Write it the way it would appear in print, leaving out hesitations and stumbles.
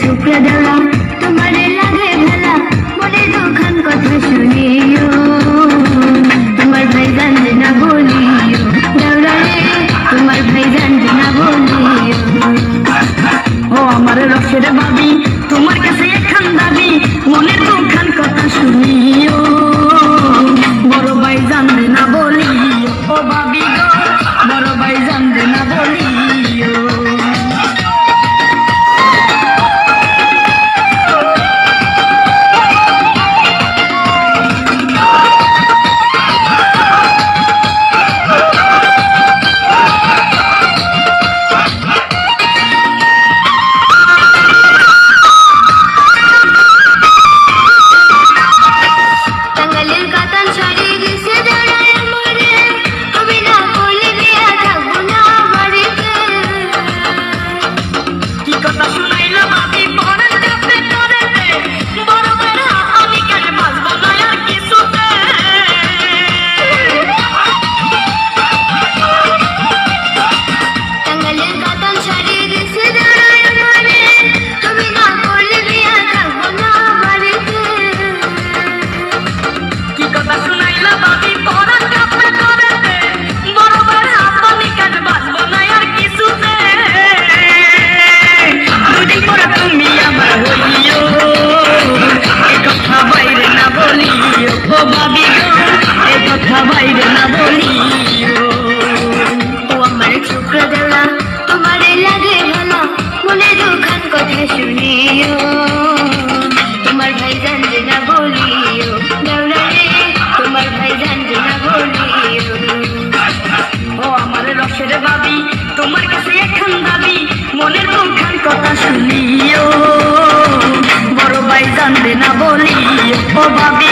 চোখে দেওয়া তোমার লাগে ভেলা মনে দুখান কথা শুনিও তোমার ভাই জানবে না বলিও দেওরা রে তোমার ভাই জানবে না বলিও ও আমার রসের ভাবি তোমার কাছে একখান দাবি মনের দুখান কথা শুনিও বড় ভাই জানবে না বলিও ও ভাবি গো বড় ভাই জানবে না বলিও বাইরে না বলিও ও আমার চোখে দেওয়া তোমার লাগে ভালা মনে দুখান কথা শুনিও তোমার ভাই জানবে না বলিও দেওরা রে তোমার ভাই জানবে না বলিও ও আমার রসের ভাবি তোমার কাছে একখান দাবি মনের দুখান কথা শুনিও বড় ভাই জানবে না বলিও ও ভাবি